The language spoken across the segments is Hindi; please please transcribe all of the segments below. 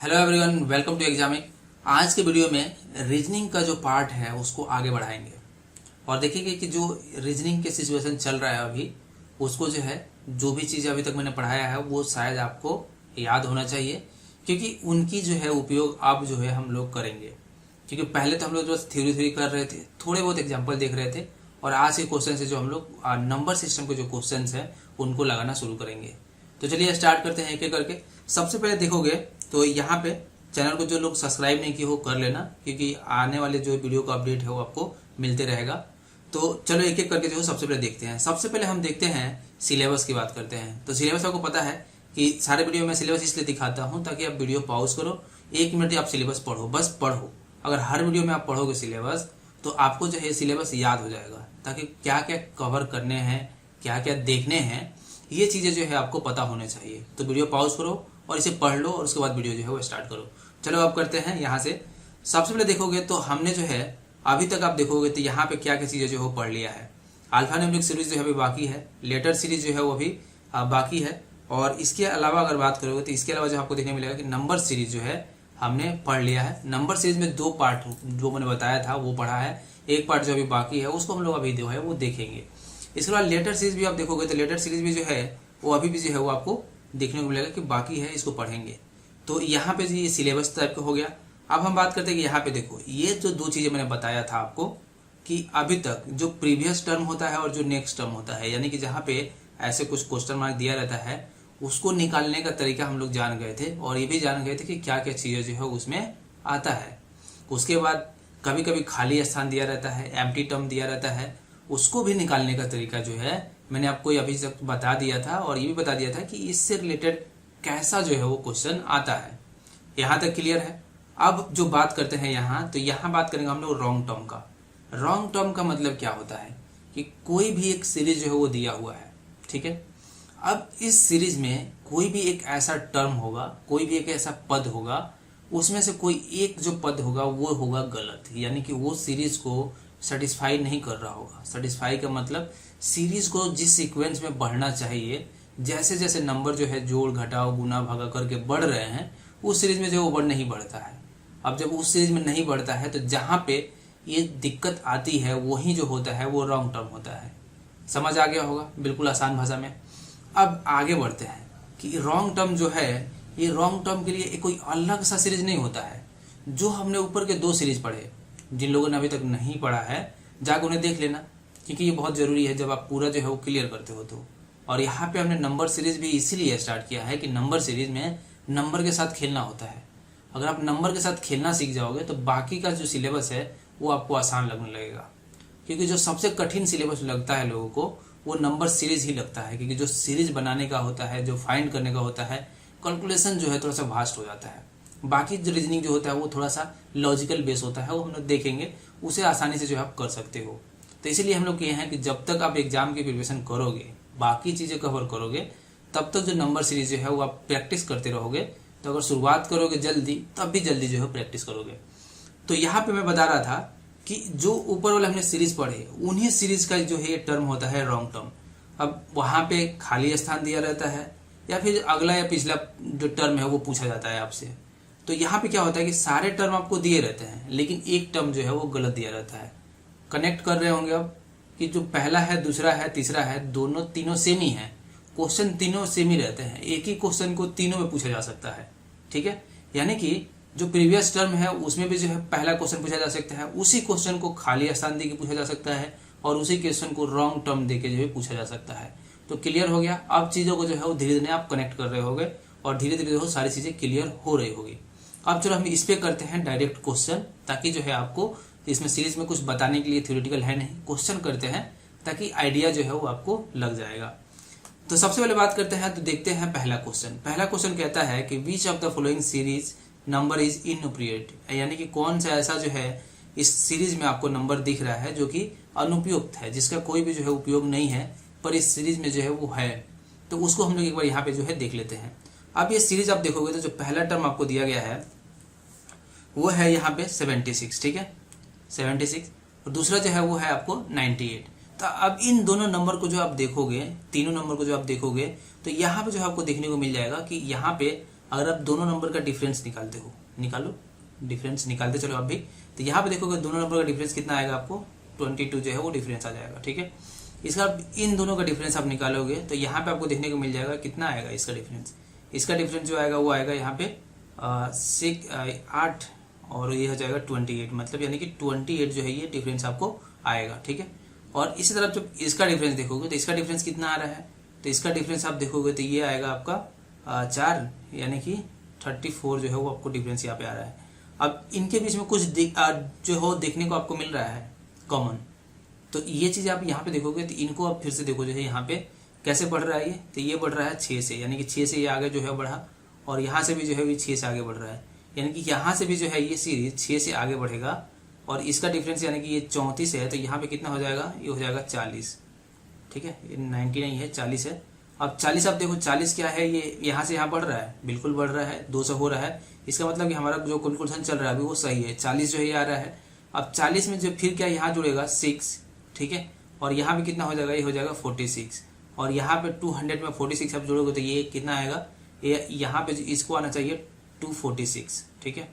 Hello everyone, welcome to Examic. आज के वीडियो में रीजनिंग का जो पार्ट है उसको आगे बढ़ाएंगे और देखेंगे कि जो रीजनिंग के सिचुएशन चल रहा है अभी उसको जो है जो भी चीज़ अभी तक मैंने पढ़ाया है वो शायद आपको याद होना चाहिए, क्योंकि उनकी जो है उपयोग अब जो है हम लोग करेंगे। क्योंकि पहले तो हम लोग बस थ्योरी कर रहे थे, थोड़े बहुत एग्जाम्पल देख रहे थे, और आज के क्वेश्चन से जो हम लोग नंबर सिस्टम के जो क्वेश्चन है उनको लगाना शुरू करेंगे। तो चलिए स्टार्ट करते हैं एक एक करके। सबसे पहले देखोगे तो यहाँ पे चैनल को जो लोग सब्सक्राइब नहीं किए हो कर लेना, क्योंकि आने वाले जो वीडियो का अपडेट है वो आपको मिलते रहेगा। तो चलो एक एक करके जो सबसे पहले देखते हैं। सबसे पहले हम देखते हैं सिलेबस की बात करते हैं। तो सिलेबस आपको पता है कि सारे वीडियो में सिलेबस इसलिए दिखाता हूँ ताकि आप वीडियो पॉज करो, 1 मिनट आप सिलेबस पढ़ो, बस पढ़ो। अगर हर वीडियो में आप पढ़ोगे सिलेबस तो आपको जो है सिलेबस याद हो जाएगा, ताकि क्या क्या कवर करने हैं, क्या क्या देखने हैं, ये चीज़ें जो है आपको पता होने चाहिए। तो वीडियो पॉज करो और इसे पढ़ लो और उसके बाद वीडियो जो है वो स्टार्ट करो। चलो अब करते हैं यहाँ से। सबसे पहले देखोगे तो हमने जो है अभी तक आप देखोगे तो यहाँ पे क्या क्या चीज़ें जो है वो पढ़ लिया है। अल्फान्यूमेरिक सीरीज जो है अभी बाकी है, लेटर सीरीज जो है वो भी बाकी है, और इसके अलावा अगर बात करोगे तो इसके अलावा जो आपको देखने मिलेगा कि नंबर सीरीज जो है हमने पढ़ लिया है। नंबर सीरीज में 2 पार्ट जो मैंने बताया था वो पढ़ा है, एक पार्ट जो अभी बाकी है उसको हम लोग अभी जो है वो देखेंगे। इसके बाद लेटर सीरीज भी आप देखोगे तो लेटर सीरीज भी जो है वो अभी भी जो है वो आपको देखने को मिलेगा कि बाकी है, इसको पढ़ेंगे। तो यहाँ पे ये सिलेबस टाइप का हो गया। अब हम बात करते हैं कि यहाँ पे देखो ये जो 2 चीज़ें मैंने बताया था आपको कि अभी तक जो प्रीवियस टर्म होता है और जो नेक्स्ट टर्म होता है, यानी कि जहाँ पे ऐसे कुछ क्वेश्चन मार्क दिया रहता है उसको निकालने का तरीका हम लोग जान गए थे, और ये भी जान गए थे कि क्या क्या चीज़ें जो है उसमें आता है। उसके बाद कभी कभी खाली स्थान दिया रहता है, एम्प्टी टर्म दिया रहता है, उसको भी निकालने का तरीका जो है मैंने आपको अभी तक बता दिया था, और ये भी बता दिया था कि इससे रिलेटेड कैसा जो है वो क्वेश्चन आता है। यहाँ तक क्लियर है। अब जो बात करते हैं यहाँ, तो यहाँ बात करेंगे हम लोग रॉन्ग टर्म का। रॉन्ग टर्म का मतलब क्या होता है कि कोई भी एक सीरीज जो है वो दिया हुआ है, ठीक है। अब इस सीरीज में कोई भी एक ऐसा टर्म होगा, कोई भी एक ऐसा पद होगा, उसमें से कोई एक जो पद होगा वो होगा गलत, यानी कि वो सीरीज को सेटिस्फाई नहीं कर रहा होगा। सेटिस्फाई का मतलब सीरीज को जिस सीक्वेंस में बढ़ना चाहिए, जैसे जैसे नंबर जो है जोड़ घटाव गुना भागा करके बढ़ रहे हैं, उस सीरीज में जो वो नहीं बढ़ता है। अब जब उस सीरीज में नहीं बढ़ता है तो जहाँ पे ये दिक्कत आती है वही जो होता है वो रॉन्ग टर्म होता है। समझ आ गया होगा बिल्कुल आसान भाषा में। अब आगे बढ़ते हैं कि रॉन्ग टर्म जो है, ये रॉन्ग टर्म के लिए कोई अलग सा सीरीज नहीं होता है। जो हमने ऊपर के 2 सीरीज पढ़े, जिन लोगों ने अभी तक नहीं पढ़ा है जाकर उन्हें देख लेना, क्योंकि ये बहुत जरूरी है जब आप पूरा जो है वो क्लियर करते हो तो। और यहाँ पे हमने नंबर सीरीज भी इसीलिए स्टार्ट किया है कि नंबर सीरीज में नंबर के साथ खेलना होता है। अगर आप नंबर के साथ खेलना सीख जाओगे तो बाकी का जो सिलेबस है वो आपको आसान लगने लगेगा। क्योंकि जो सबसे कठिन सिलेबस लगता है लोगों को वो नंबर सीरीज ही लगता है, क्योंकि जो सीरीज बनाने का होता है, जो फाइंड करने का होता है, कैलकुलेशन जो है थोड़ा सा वास्ट हो जाता है। बाकी जो रीजनिंग जो होता है वो थोड़ा सा लॉजिकल बेस होता है, वो हम लोग देखेंगे, उसे आसानी से जो है आप कर सकते हो। तो इसीलिए हम लोग ये हैं कि जब तक आप एग्जाम की प्रिपरेशन करोगे, बाकी चीज़ें कवर करोगे, तब तक जो नंबर सीरीज जो है वो आप प्रैक्टिस करते रहोगे। तो अगर शुरुआत करोगे जल्दी तब भी जल्दी जो है प्रैक्टिस करोगे। तो यहाँ पे मैं बता रहा था कि जो ऊपर वाले हमने सीरीज पढ़े उन्हीं सीरीज का जो है टर्म होता है रॉन्ग टर्म। अब वहाँ पे खाली स्थान दिया रहता है या फिर अगला या पिछला जो टर्म है वो पूछा जाता है आपसे। तो यहाँ पे क्या होता है कि सारे टर्म आपको दिए रहते हैं, लेकिन एक टर्म जो है वो गलत दिया रहता है। कनेक्ट कर रहे होंगे अब कि जो पहला है, दूसरा है, तीसरा है, दोनों तीनों सेम ही है। क्वेश्चन तीनों सेम ही रहते हैं, एक ही क्वेश्चन को तीनों में पूछा जा सकता है, ठीक है। यानी कि जो प्रीवियस टर्म है उसमें भी जो है पहला क्वेश्चन पूछा जा सकता है, उसी क्वेश्चन को खाली स्थान दे के पूछा जा सकता है, और उसी क्वेश्चन को रॉन्ग टर्म दे के जो है पूछा जा सकता है। तो क्लियर हो गया। अब चीज़ों को जो है वो धीरे धीरे आप कनेक्ट कर रहे होगे और धीरे धीरे जो सारी चीज़ें क्लियर हो रही होगी। अब चलो हम इस पे करते हैं डायरेक्ट क्वेश्चन, ताकि जो है आपको इसमें सीरीज में कुछ बताने के लिए थ्योरेटिकल है नहीं, क्वेश्चन करते हैं ताकि आइडिया जो है वो आपको लग जाएगा। तो सबसे पहले बात करते हैं, तो देखते हैं पहला क्वेश्चन। पहला क्वेश्चन कहता है कि which of the following series number is inappropriate, यानी कि कौन सा ऐसा जो है इस सीरीज में आपको नंबर दिख रहा है जो कि अनुपयुक्त है, जिसका कोई भी जो है उपयोग नहीं है, पर इस सीरीज में जो है वो है। तो उसको हम लोग एक बार यहाँ पे जो है देख लेते हैं। अब ये सीरीज आप देखोगे तो जो पहला टर्म आपको दिया गया है वो है यहाँ पे 76, ठीक है, 76, और दूसरा जो है वो है आपको 98। तो अब इन दोनों नंबर को जो आप देखोगे, तीनों नंबर को जो आप देखोगे, तो यहाँ पे जो आपको देखने को मिल जाएगा कि यहाँ पे अगर आप दोनों नंबर का डिफरेंस निकालते हो, निकालो, डिफरेंस निकालते चलो आप भी, तो यहाँ पे देखोगे दोनों नंबर का डिफरेंस कितना आएगा आपको 22 जो है वो डिफरेंस आ जाएगा। ठीक है, इसका इन दोनों का डिफरेंस आप निकालोगे तो यहाँ पे आपको देखने को मिल जाएगा कितना आएगा इसका डिफरेंस। इसका डिफरेंस जो आएगा वो आएगा यहाँ पे 8 और ये हो जाएगा 28, मतलब यानी कि 28 जो है ये डिफरेंस आपको आएगा। ठीक है, और इसी तरफ जब इसका डिफरेंस देखोगे तो इसका डिफरेंस कितना आ रहा है, तो इसका डिफरेंस आप देखोगे तो ये आएगा आपका 4, यानी कि 34 जो है वो आपको डिफरेंस यहाँ पे आ रहा है। अब इनके बीच में कुछ जो हो देखने को आपको मिल रहा है कॉमन, तो ये चीज़ आप यहाँ पे देखोगे तो इनको आप फिर से देखो जो है यहाँ पे कैसे बढ़ रहा है ये, तो ये बढ़ रहा है 6 से, यानी कि 6 से ये आगे जो है बढ़ा, और यहाँ से भी जो है ये 6 से आगे बढ़ रहा है, यानी कि यहाँ से भी जो है ये सीरीज 6 से आगे बढ़ेगा। और इसका डिफरेंस यानी कि ये 34 है, तो यहाँ पे कितना हो जाएगा, ये हो जाएगा 40। ठीक है, ये 90 नहीं है 40 है। अब 40 आप देखो 40 क्या है, ये यहाँ से यहाँ बढ़ रहा है, बिल्कुल बढ़ रहा है, 200 हो रहा है, इसका मतलब कि हमारा जो कैलकुलेशन चल रहा है अभी वो सही है, 40 जो है ये आ रहा है। अब 40 में जो फिर क्या यहाँ जुड़ेगा 6, ठीक है, और यहाँ पे कितना हो जाएगा, ये हो जाएगा 46, और यहाँ पे 200 में 46 आप जोड़ोगे तो ये कितना आएगा, ये यहाँ पे इसको आना चाहिए 246। ठीक है,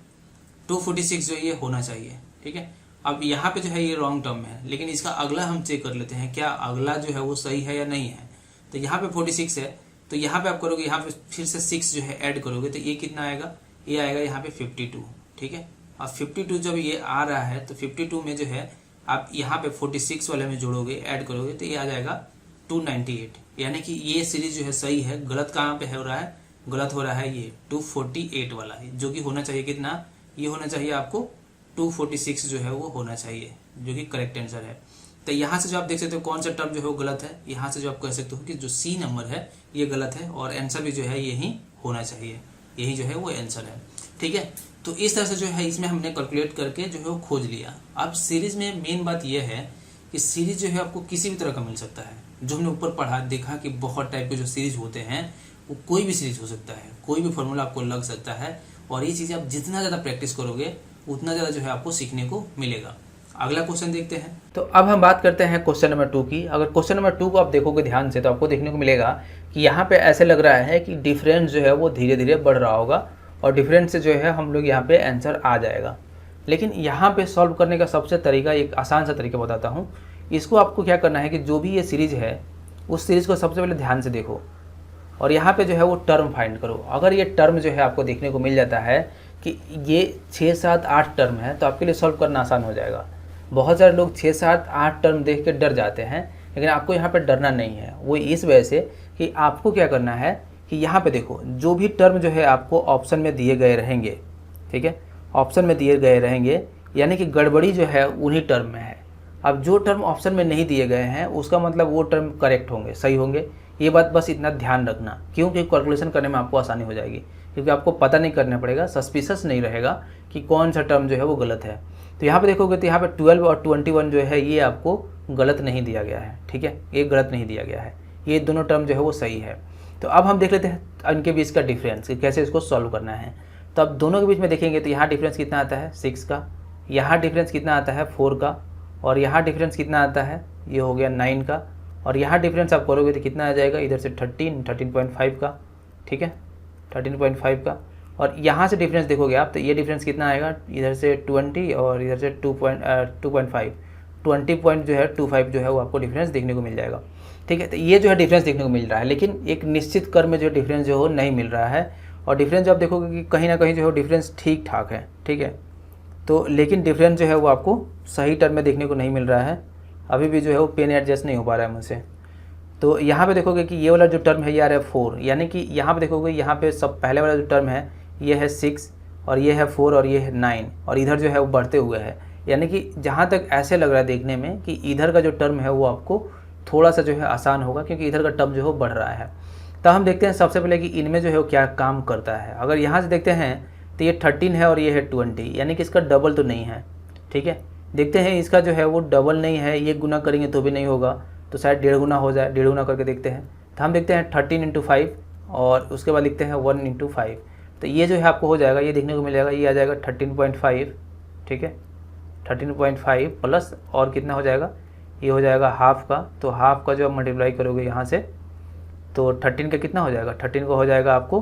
246 जो ये होना चाहिए। ठीक है, अब यहाँ पे जो है ये रॉन्ग टर्म है, लेकिन इसका अगला हम चेक कर लेते हैं क्या अगला जो है वो सही है या नहीं है। तो यहाँ पे 46 है, तो यहाँ पे आप करोगे, यहाँ पे फिर से 6 जो है ऐड करोगे तो ये कितना आएगा, ये आएगा यहाँ पे 52। ठीक है, अब 52 जब ये आ रहा है तो 52 में जो है आप यहाँ पे 46 वाले में जोड़ोगे, ऐड करोगे तो ये आ जाएगा 298, यानी कि ये सीरीज जो है सही है। गलत कहाँ पे हो रहा है, गलत हो रहा है ये 248 वाला है, जो कि होना चाहिए कितना, ये होना चाहिए आपको 246 जो है वो होना चाहिए, जो कि करेक्ट आंसर है। तो यहाँ से जो आप देख सकते हो कौन सा टर्म जो है वो गलत है, यहाँ से जो आप कह सकते हो कि जो सी नंबर है ये गलत है, और आंसर भी जो है यही होना चाहिए, यही जो है वो आंसर है। ठीक है, तो इस तरह से जो है इसमें हमने कैलकुलेट करके जो है वो खोज लिया। अब सीरीज में मेन बात यह है कि सीरीज जो है आपको किसी भी तरह का मिल सकता है। जो हमने ऊपर पढ़ा देखा कि बहुत टाइप के जो सीरीज होते हैं वो कोई भी सीरीज हो सकता है, कोई भी फॉर्मूला आपको लग सकता है, और ये चीज़ें आप जितना ज़्यादा प्रैक्टिस करोगे उतना ज़्यादा जो है आपको सीखने को मिलेगा। अगला क्वेश्चन देखते हैं। तो अब हम बात करते हैं क्वेश्चन नंबर 2 की। अगर क्वेश्चन नंबर 2 को आप देखोगे ध्यान से तो आपको देखने को मिलेगा कि यहाँ पे ऐसे लग रहा है कि डिफरेंस जो है वो धीरे धीरे बढ़ रहा होगा, और डिफरेंस से जो है हम लोग यहाँ पे आंसर आ जाएगा। लेकिन यहाँ पे सॉल्व करने का सबसे तरीका, एक आसान सा तरीका बताता हूँ। इसको आपको क्या करना है कि जो भी ये सीरीज है उस सीरीज को सबसे पहले ध्यान से देखो, और यहाँ पे जो है वो टर्म फाइंड करो। अगर ये टर्म जो है आपको देखने को मिल जाता है कि ये 6, 7, 8 टर्म है तो आपके लिए सॉल्व करना आसान हो जाएगा। बहुत सारे लोग 6, 7, 8 टर्म देख के डर जाते हैं, लेकिन आपको यहाँ पे डरना नहीं है। वो इस वजह से कि आपको क्या करना है कि यहाँ पे देखो जो भी टर्म जो है आपको ऑप्शन में दिए गए रहेंगे, ठीक है, ऑप्शन में दिए गए रहेंगे, यानी कि गड़बड़ी जो है उन्हीं टर्म में है। अब जो टर्म ऑप्शन में नहीं दिए गए हैं उसका मतलब वो टर्म करेक्ट होंगे, सही होंगे। ये बात बस इतना ध्यान रखना, क्योंकि कैलकुलेशन करने में आपको आसानी हो जाएगी, क्योंकि आपको पता नहीं करना पड़ेगा, सस्पिशस नहीं रहेगा कि कौन सा टर्म जो है वो गलत है। तो यहाँ पे देखोगे तो यहाँ पे 12 और 21 जो है ये आपको गलत नहीं दिया गया है। ठीक है, ये गलत नहीं दिया गया है, ये दोनों टर्म जो है वो सही है। तो अब हम देख लेते हैं इनके बीच का डिफरेंस कि कैसे इसको सॉल्व करना है। तो अब दोनों के बीच में देखेंगे तो यहाँ डिफरेंस कितना आता है 6 का, यहाँ डिफरेंस कितना आता है 4 का, और यहाँ डिफरेंस कितना आता है, ये हो गया 9 का, और यहाँ डिफरेंस आप करोगे तो कितना आ जाएगा, इधर से 13.5 का, ठीक है, 13.5 का, और यहाँ से डिफरेंस देखोगे आप तो ये डिफरेंस कितना आएगा, इधर से 20 और इधर से 2.5, 20 पॉइंट जो है 25 जो है वो आपको डिफरेंस देखने को मिल जाएगा। ठीक है, तो ये जो है डिफरेंस देखने को मिल रहा है, लेकिन एक निश्चित क्रम में जो डिफरेंस जो हो नहीं मिल रहा है, और डिफरेंस जो आप देखोगे कि कहीं ना कहीं जो है डिफरेंस ठीक ठाक है। ठीक है, तो लेकिन डिफरेंस जो है वो आपको सही टर्म में देखने को नहीं मिल रहा है, अभी भी जो है वो पेन एडजस्ट नहीं हो पा रहा है मुझसे। तो यहाँ पे देखोगे कि ये वाला जो टर्म है ये आ रहा है 4, यानी कि यहाँ पे देखोगे यहाँ पे सब पहले वाला जो टर्म है ये है 6 और ये है 4 और ये है 9, और इधर जो है वो बढ़ते हुए है, यानी कि जहाँ तक ऐसे लग रहा है देखने में कि इधर का जो टर्म है वो आपको थोड़ा सा जो है आसान होगा, क्योंकि इधर का टर्म जो है वो बढ़ रहा है। तो हम देखते हैं सबसे पहले कि इनमें जो है वो क्या काम करता है। अगर यहाँ से देखते हैं तो ये 13 है और ये है 20, यानी कि इसका डबल तो नहीं है। ठीक है, देखते हैं इसका जो है वो डबल नहीं है, ये गुना करेंगे तो भी नहीं होगा, तो शायद 1.5 गुना हो जाए, 1.5 गुना करके देखते हैं। तो हम देखते हैं 13 × 5 और उसके बाद लिखते हैं 1 × 5, तो ये जो है आपको हो जाएगा, ये देखने को मिल जाएगा, ये आ जाएगा 13.5। ठीक है, 13.5 प्लस और कितना हो जाएगा, ये हो जाएगा हाफ का, तो हाफ का जो आप मल्टीप्लाई करोगे यहाँ से तो 13 का कितना हो जाएगा, 13 का हो जाएगा आपको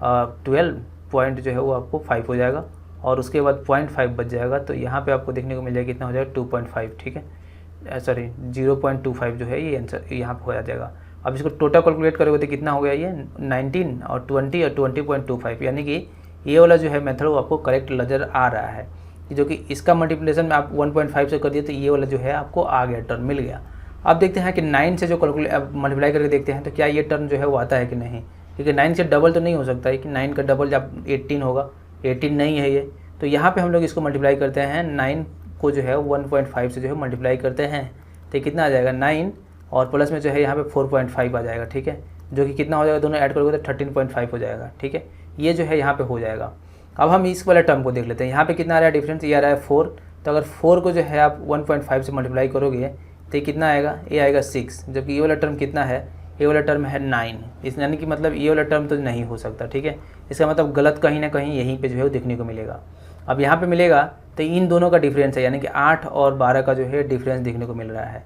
12 पॉइंट जो है वो आपको 5 हो जाएगा और उसके बाद 0.5 बच जाएगा, तो यहाँ पे आपको देखने को मिल जाएगा कितना हो जाएगा 2.5, ठीक है, सॉरी 0.25 जो है ये आंसर यहाँ पे हो जाएगा। अब इसको टोटल कैलकुलेट करोगे तो कितना हो गया ये 19 और 20 और 20.25, यानी कि ये वाला जो है मेथड वो आपको करेक्ट नज़र आ रहा है, जो कि इसका मल्टीप्लिकेशन में आप 1.5 से कर दिए तो ये वाला जो है आपको आ गया, टर्म मिल गया। अब देखते हैं कि 9 से जो कैलकुलेट मल्टीप्लाई करके देखते हैं तो क्या ये टर्म जो है वो आता है कि नहीं, क्योंकि 9 से डबल तो नहीं हो सकता है कि 9 का डबल जब 18 होगा, 18 नहीं है ये, तो यहाँ पे हम लोग इसको मल्टीप्लाई करते हैं 9 को जो है 1.5 से जो है मल्टीप्लाई करते हैं तो ये कितना आ जाएगा 9 और प्लस में जो है यहाँ पे 4.5 आ जाएगा, ठीक है, जो कि कितना हो जाएगा दोनों ऐड करोगे तो 13.5 हो जाएगा, ठीक है, ये जो है यहाँ पे हो जाएगा। अब हम इस वाले टर्म को देख लेते हैं, यहाँ पे कितना आ रहा है डिफरेंस, ये आ रहा है 4, तो अगर 4 को जो है आप 1.5 से मल्टीप्लाई करोगे तो ये कितना आएगा, ये आएगा 6, जबकि ये वाला टर्म कितना है, ये वाला टर्म है 9, इस यानी कि मतलब ये वाला टर्म तो नहीं हो सकता, ठीक है, इसका मतलब गलत कहीं ना कहीं यहीं पे जो है वो देखने को मिलेगा। अब यहाँ पे मिलेगा तो इन दोनों का डिफरेंस है, यानी कि 8 और 12 का जो है डिफरेंस देखने को मिल रहा है।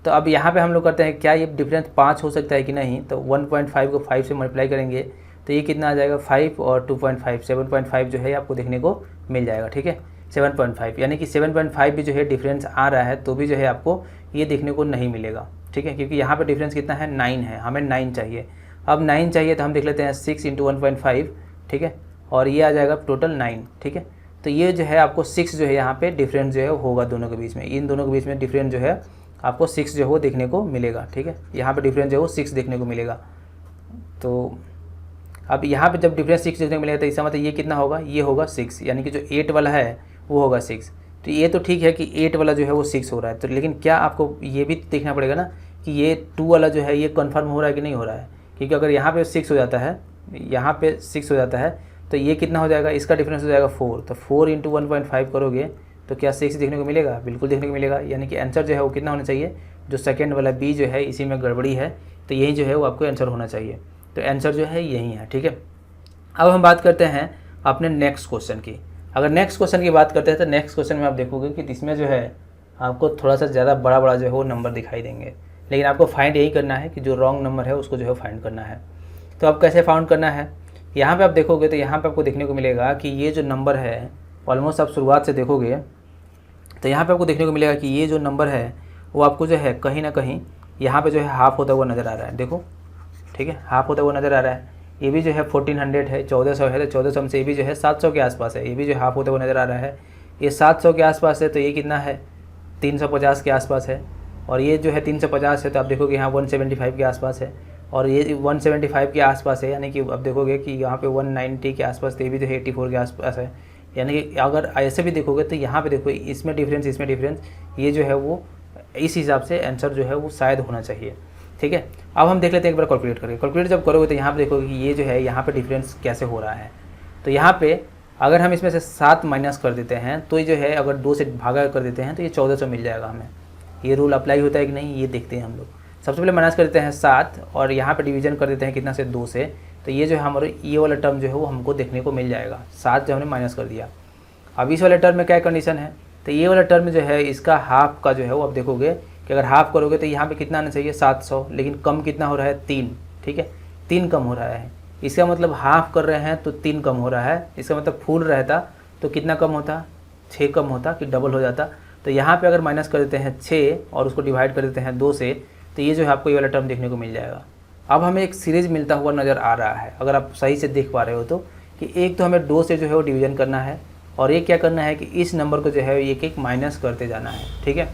तो अब यहाँ पे हम लोग करते हैं क्या ये डिफरेंस 5 हो सकता है कि नहीं, तो 1.5 को 5 से मल्टीप्लाई करेंगे तो ये कितना आ जाएगा 5 और 2.5 7.5 जो है आपको देखने को मिल जाएगा, ठीक है, 7.5, यानी कि 7.5 भी जो है डिफरेंस आ रहा है तो भी जो है आपको ये देखने को नहीं मिलेगा, ठीक है, क्योंकि यहाँ पे डिफरेंस कितना है 9 है, हमें 9 चाहिए। अब 9 चाहिए तो हम देख लेते हैं 6 × 1.5, ठीक है, और ये आ जाएगा टोटल 9, ठीक है, तो ये जो है आपको 6 जो है यहाँ पे डिफरेंस जो है होगा दोनों के बीच में, इन दोनों के बीच में डिफरेंस जो है आपको 6 जो है वो देखने को मिलेगा, ठीक है, यहाँ पे डिफरेंस जो है वो 6 देखने को मिलेगा। तो अब यहाँ पे जब डिफरेंस 6 देखने को मिलेगा तो इसका मतलब ये कितना होगा, ये होगा 6, यानी कि जो 8 वाला है वो होगा 6। तो ये तो ठीक है कि 8 वाला जो है वो 6 हो रहा है, तो लेकिन क्या आपको ये भी देखना पड़ेगा ना कि ये 2 वाला जो है ये कन्फर्म हो रहा है कि नहीं हो रहा है, क्योंकि अगर यहाँ पे 6 हो जाता है, यहाँ पे 6 हो जाता है तो ये कितना हो जाएगा, इसका डिफरेंस हो जाएगा 4, तो 4 × 1.5 करोगे तो क्या 6 देखने को मिलेगा, बिल्कुल देखने को मिलेगा, यानी कि आंसर जो है वो कितना होना चाहिए, जो सेकंड वाला बी जो है इसी में गड़बड़ी है, तो यही जो है वो आपको आंसर होना चाहिए, तो आंसर जो है यही है, ठीक है। अब हम बात करते हैं अपने नेक्स्ट क्वेश्चन की। अगर नेक्स्ट क्वेश्चन की बात करते हैं तो नेक्स्ट क्वेश्चन में आप देखोगे कि इसमें जो है आपको थोड़ा सा ज़्यादा बड़ा बड़ा जो है वो नंबर दिखाई देंगे, लेकिन आपको फाइंड यही करना है कि जो रॉन्ग नंबर है उसको जो है फाइंड करना है। तो अब कैसे फाइंड करना है, यहाँ पे आप देखोगे तो यहाँ पे आपको देखने को मिलेगा कि ये जो नंबर है ऑलमोस्ट आप शुरुआत से देखोगे तो यहाँ पे आपको देखने को मिलेगा कि ये जो नंबर है वो आपको जो है कहीं ना कहीं यहाँ पे जो है हाफ होता हुआ नज़र आ रहा है, देखो, ठीक है, हाफ होता हुआ नज़र आ रहा है। ये भी जो है 1400 है, 1400 है, तो 1400 से ये भी जो है 700 के आसपास है, ये भी जो हाफ होता हुआ नज़र आ रहा है। ये 700 के आसपास है तो ये कितना है 350 के आसपास है, और ये जो है 350 है तो आप देखोगे यहाँ 175 के आसपास है, और ये 175 के आसपास है, यानी कि अब देखोगे कि यहाँ पे 190 के आसपास, तो ये भी जो है 84 के आसपास है, यानी कि अगर ऐसे भी देखोगे तो यहाँ पे देखो इसमें डिफरेंस, इसमें डिफरेंस, ये जो है वो इस हिसाब से आंसर जो है वो शायद होना चाहिए, ठीक है। अब हम देख लेते हैं एक बार कैलकुलेट करके, कैलकुलेट जब करोगे तो यहाँ पे देखोगे कि ये जो है यहाँ पे डिफरेंस कैसे हो रहा है। तो यहाँ पे अगर हम इसमें से 7 माइनस कर देते हैं तो ये जो है अगर 2 से भागा कर देते हैं तो ये 1400 मिल जाएगा हमें। ये रूल अप्लाई होता है कि नहीं ये देखते हैं हम लोग। सबसे पहले माइनस कर देते हैं 7 और यहाँ पे डिवीजन कर देते हैं कितना से 2 से, तो ये जो है हमारे ये वाला टर्म जो है वो हमको देखने को मिल जाएगा। 7 जो हमने माइनस कर दिया। अब इस वाले टर्म में क्या कंडीशन है, तो ये वाला टर्म जो है इसका हाफ का जो है वो आप देखोगे कि अगर हाफ करोगे तो यहाँ पे कितना आना चाहिए 700, लेकिन कम कितना हो रहा है 3, ठीक है, 3 कम हो रहा है। इसका मतलब हाफ कर रहे हैं तो 3 कम हो रहा है। इसका मतलब फुल रहता तो कितना कम होता, 6 कम होता कि डबल हो जाता। तो यहाँ पे अगर माइनस कर देते हैं 6 और उसको डिवाइड कर देते हैं 2 से, तो ये जो है आपको ये वाला टर्म देखने को मिल जाएगा। अब हमें एक सीरीज मिलता हुआ नज़र आ रहा है, अगर आप सही से देख पा रहे हो तो, कि एक तो हमें 2 से जो है वो डिवीजन करना है और एक क्या करना है कि इस नंबर को जो है एक एक माइनस करते जाना है, ठीक है।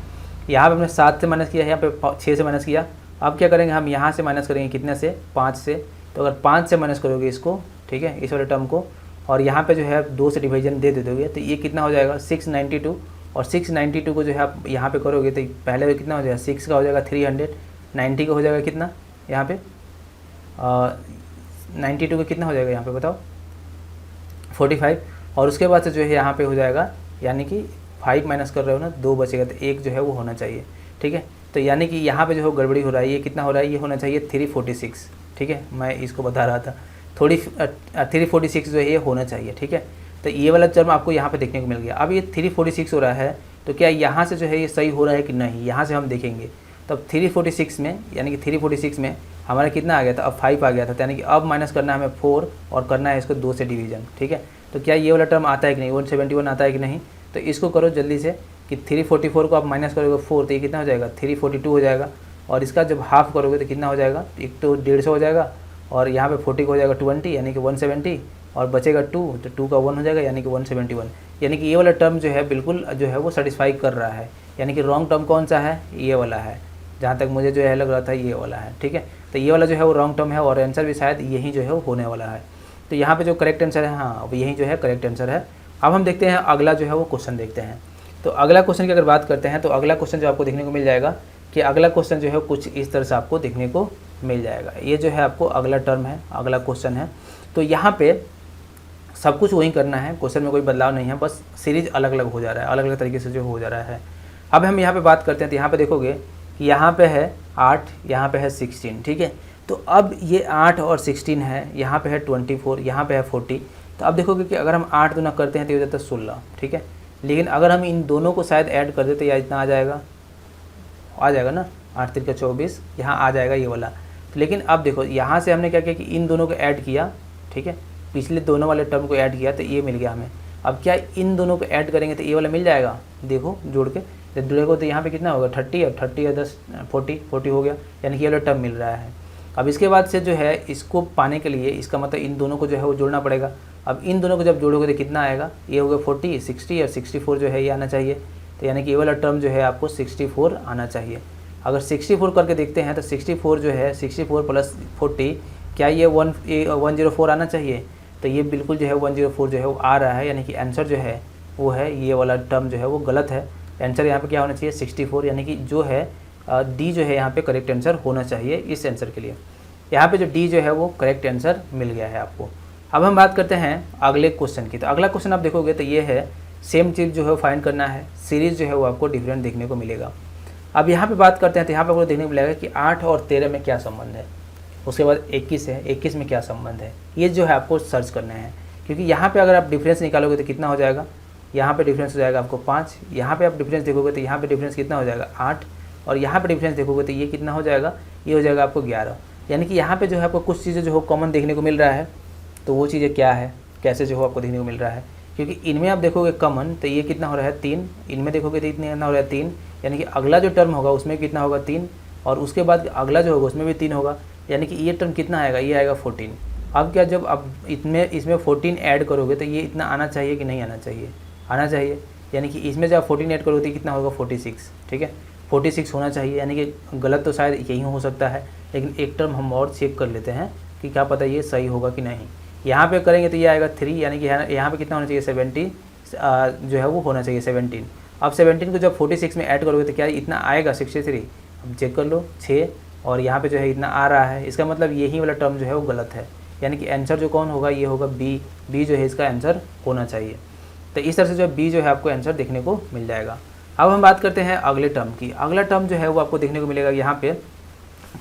यहाँ पे हमने 7 से माइनस किया, यहाँ पे 6 से माइनस किया। अब क्या करेंगे हम यहाँ से माइनस करेंगे कितने से, 5 से। तो अगर 5 से माइनस करोगे इसको, ठीक है, इस वाले टर्म को, और यहाँ पे जो है 2 से डिवीजन दे दोगे तो ये कितना हो जाएगा 692। और 692 को जो है आप यहाँ पे करोगे तो पहले कितना हो जाएगा 6 का हो जाएगा 300, 90 का हो जाएगा कितना यहाँ पे 92 का कितना हो जाएगा यहाँ पे बताओ 45। और उसके बाद से जो है यहाँ पे हो जाएगा, यानी कि 5 माइनस कर रहे हो ना, 2 बचेगा तो 1 जो है वो होना चाहिए, ठीक है। तो यानी कि यहाँ पे जो है गड़बड़ी हो रहा है, ये कितना हो रहा है, ये होना चाहिए 346, ठीक है, मैं इसको बता रहा था, 346 जो है ये होना चाहिए, ठीक है। तो ये वाला टर्म आपको यहाँ पे देखने को मिल गया। अब ये 346 हो रहा है तो क्या यहाँ से जो है ये सही हो रहा है कि नहीं, यहाँ से हम देखेंगे। तो अब 346 में, यानी कि 346 में हमारा कितना आ गया था, अब 5 आ गया था, यानी कि अब माइनस करना है हमें 4 और करना है इसको 2 से डिवीजन, ठीक है। तो क्या ये वाला टर्म आता है कि नहीं, 171 आता है कि नहीं, तो इसको करो जल्दी से कि 344 को आप माइनस करोगे 4 तो ये कितना हो जाएगा 342 हो जाएगा, और इसका जब हाफ करोगे तो कितना हो जाएगा, एक तो 150 हो जाएगा और यहाँ पे 40 का हो जाएगा 20 यानी कि 170 और बचेगा 2 तो 2 का 1 हो जाएगा यानी कि 171, यानी कि ये वाला टर्म जो है बिल्कुल जो है वो सेटिस्फाई कर रहा है, यानी कि रॉन्ग टर्म कौन सा है, ये वाला है, जहाँ तक मुझे जो है लग रहा था ये वाला है, ठीक है। तो ये वाला जो है वो रॉन्ग टर्म है और आंसर भी शायद यही जो है वो होने वाला है। तो यहाँ पे जो करेक्ट आंसर है, हाँ अब यही जो है करेक्ट आंसर है। अब हम देखते हैं अगला जो है वो क्वेश्चन देखते हैं। तो अगला क्वेश्चन की अगर बात करते हैं तो अगला क्वेश्चन जो आपको देखने को मिल जाएगा कि अगला क्वेश्चन जो है कुछ इस तरह से आपको देखने को मिल जाएगा। ये जो है आपको अगला टर्म है, अगला क्वेश्चन है। तो यहाँ पे सब कुछ वही करना है, क्वेश्चन में कोई बदलाव नहीं है, बस सीरीज अलग अलग हो जा रहा है, अलग अलग तरीके से जो हो जा रहा है। अब हम यहाँ पे बात करते हैं तो यहाँ पे देखोगे कि यहाँ पे है 8, यहाँ पे है 16, ठीक है। तो अब ये 8 और 16 है, यहाँ पे है 24, यहाँ पे है 40। तो अब देखोगे कि अगर हम 8 गुना करते हैं तो ये हो जाता है 16, ठीक है। लेकिन अगर हम इन दोनों को शायद ऐड कर देते या इतना आ जाएगा ना, 8 3 का 24, यहाँ आ जाएगा ये वाला। लेकिन अब देखो यहाँ से हमने क्या किया कि इन दोनों को ऐड किया, ठीक है, पिछले दोनों वाले टर्म को ऐड किया तो ये मिल गया हमें। अब क्या इन दोनों को ऐड करेंगे तो ये वाला मिल जाएगा, देखो जोड़ के जब जुड़ेगा तो यहाँ पे कितना होगा 30 और 30 या 10 40 हो गया, यानी कि ये वाला टर्म मिल रहा है। अब इसके बाद से जो है इसको पाने के लिए इसका मतलब इन दोनों को जो है वो जोड़ना पड़ेगा। अब इन दोनों को जब जोड़ोगे तो कितना आएगा, ये होगा 40, 60 और 64 जो है ये आना चाहिए। तो यानी कि ये वाला टर्म जो है आपको 64 आना चाहिए। अगर 64 करके देखते हैं तो 64 जो है 64 प्लस 40, क्या ये 104 आना चाहिए, तो ये बिल्कुल जो है 104 जो है वो आ रहा है, यानी कि आंसर जो है वो है ये वाला टर्म जो है वो गलत है। आंसर यहाँ पे क्या होना चाहिए 64, यानी कि जो है डी जो है यहाँ पे करेक्ट आंसर होना चाहिए इस आंसर के लिए। यहाँ पे जो डी जो है वो करेक्ट आंसर मिल गया है आपको। अब हम बात करते हैं अगले क्वेश्चन की। तो अगला क्वेश्चन आप देखोगे तो ये है सेम चीज़ जो है फाइंड करना है, सीरीज़ जो है वो आपको डिफरेंट देखने को मिलेगा। अब यहाँ पे बात करते हैं तो यहाँ पे आपको देखने को मिलेगा कि 8 और 13 में क्या संबंध है, उसके बाद 21 है, 21 में क्या संबंध है, ये जो है आपको सर्च करना है। क्योंकि यहाँ पे अगर आप डिफरेंस निकालोगे तो कितना हो जाएगा, यहाँ पे डिफरेंस हो जाएगा आपको 5, यहाँ पे आप डिफरेंस देखोगे तो यहाँ पे डिफरेंस कितना हो जाएगा 8, और यहाँ पे डिफरेंस देखोगे तो ये कितना हो जाएगा, ये हो जाएगा आपको 11। यानी कि यहाँ पे जो है आपको कुछ चीज़ें जो हो कॉमन देखने को मिल रहा है। तो वो चीज़ें क्या है, कैसे जो हो आपको देखने को मिल रहा है, क्योंकि इनमें आप देखोगे कॉमन तो ये कितना हो रहा है 3, इनमें देखोगे तो इतना हो रहा है 3, यानी कि अगला जो टर्म होगा उसमें कितना होगा 3, और उसके बाद अगला जो होगा उसमें भी 3 होगा, यानी कि ये टर्म कितना आएगा, ये आएगा 14। अब क्या जब अब इसमें 14 ऐड करोगे तो ये इतना आना चाहिए कि नहीं आना चाहिए, आना चाहिए, यानी कि इसमें जब 14 ऐड करोगे तो कितना होगा 46, ठीक है 46 होना चाहिए। यानी कि गलत तो शायद यही हो सकता है, लेकिन एक टर्म हम और चेक कर लेते हैं कि क्या पता ये सही होगा कि नहीं। यहाँ पे करेंगे तो ये आएगा 3, यानी कि यहाँ पे कितना होना चाहिए 70 जो है वो होना चाहिए 17। अब 17 को जब 46 में ऐड करोगे तो क्या इतना आएगा 63, अब चेक कर लो 6, और यहाँ पे जो है इतना आ रहा है, इसका मतलब यही वाला टर्म जो है वो गलत है, यानी कि आंसर जो कौन होगा, ये होगा बी जो है इसका आंसर होना चाहिए। तो इस तरह से जो है बी जो है आपको आंसर देखने को मिल जाएगा। अब हम बात करते हैं अगले टर्म की। अगला टर्म जो है वो आपको देखने को मिलेगा यहाँ पे